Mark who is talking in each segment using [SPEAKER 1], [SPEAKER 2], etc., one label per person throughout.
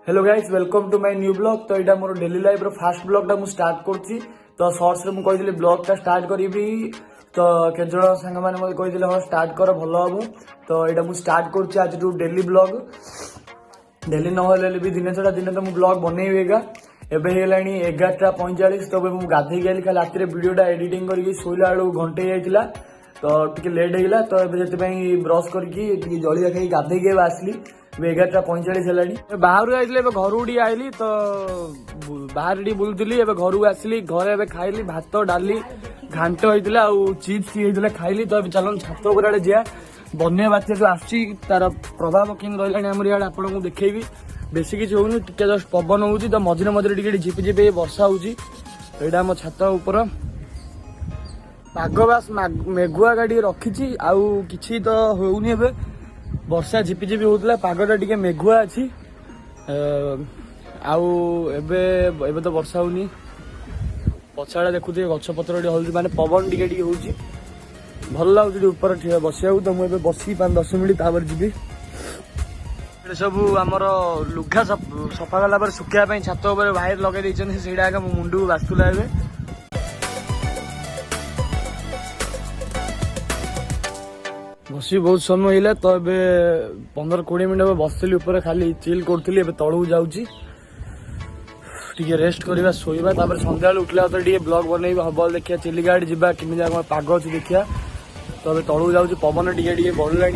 [SPEAKER 1] Hello guys welcome to my new blog. तो यहाँ मोर डेली लाइफ रो फास्ट ब्लॉग टा मु स्टार्ट करछि। तो शॉर्ट्स रे मु कहिदिले ब्लॉग टा स्टार्ट करिबी, तो केजण संग माने मते कहिदिले हो स्टार्ट कर भलो हबो। तो यहाँ मु स्टार्ट करछि आज टू डेली ब्लॉग। डेली न होले भी दिने छडा दिने तो मु ब्लॉग बनेइबेगा। एबे हेलानी 11:45। तो मु गाधै गेली खाली रात रे वीडियो टा एडिटिंग करके सोइला आलो घंटे जाइतिला, तो टिके लेट हेला। तो एबे जति पई ब्रश करके टिके जळिया खाई गाधै के आसली। 11:45 हेलानी। बाहर आइले घर आइली, तो बाहर बुलुली। घर आसली, घर खाइली भात डाली घांट होता आ चिप्स होता खाइली। तो चलन छात उपर जा बन्या बात्या जो आसची तार प्रभाव कि रही आम इे आपको देखी। बेसी किसी होनी टे जस्ट पवन हो, तो मझे मझे टे झिपी वर्षा हो। यहाँ आम छात उपर पाग बास मेघुआ गाड़ी रखी आउ कि तो होनी। वर्षा झिपी झिपी होता, पागटा टिके मेघुआ अच्छी। आउ तो वर्षा होनी। पछाड़ा देखुए गछ पत्र हल्दी माने पवन टिके होची, भल लगुच ऊपर बसिया। तो मुझे बसी 5-10 मिनट तापर जी। सब आमर लुगा सफा कला सुखापी छात वायर लगे से मुंड को बास्तुला। बसी बहुत समय है, तो ये 15-20 मिनट बसली ऊपर खाली चिल करी। तलू जाऊँगी टे रेस्ट करवा शोवा, सन्ध्या उठला तो टे ब्लॉग बनई हम देखिए चिलिका जा कि पाग अच्छी देखिया। तो तलू जाऊँगी पवन टे बढ़ला।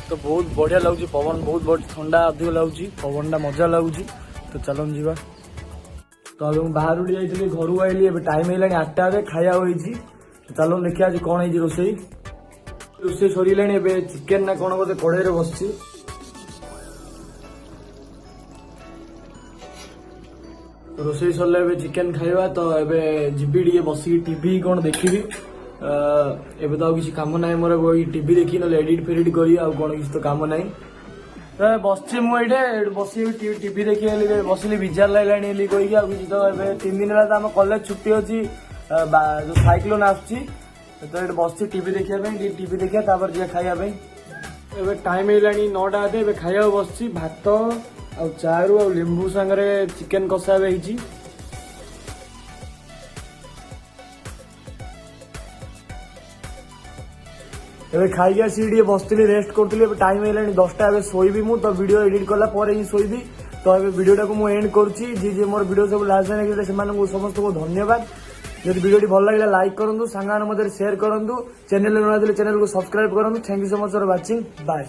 [SPEAKER 1] तो बहुत बढ़िया लगुच पवन, बहुत ठंडा अधिक लगुच पवन टा मजा लगुच। तो चलन जीवा। तो अब बाहर जाइए घर आइली, टाइम है 8टा खाया होती। चलन देखिए आज कौन है रोसई। रोसई सर चिकेन ना कौन बोलते कड़े बस रोसई सरला चिकेन खाइबा। तो एबे जीबी टे बसिकी टीवी कौन देखी। एबे तो किसी काम ना मोर टीवी देखी ना एडिट फेडिट करी कौन किसी तो काम ना। तो बस मुझे बस टीवी देखी बसली विजार लगे कही किसी। तो 3 दिन है आम कॉलेज छुट्टी अच्छी, जो साइक्लोन आसची। तो ये बस टीवी देखापी, टीवी देखा तापर जे खायापी। एबे टाइम है 9टा अधे खाया बस भात आ चारू आ लेंबू सांगरे चिकेन कषा होती। एबे खाई आसी बसती रेस्ट करी। टाइम है 10टा। शोबी मु तो वीडियो एडिट कला ही शोबी। तो ये वीडियोटा को मुझे एंड करुँची। जी मोर वीडियो सब लास्ट जाए समस्त को धन्यवाद। यदि वीडियो भल लगे लाइक करूँ, सांग मध्य शेयर करूँ, चैनल नया चैनल को सब्सक्राइब करूँ। Thank you so much for watching. Bye.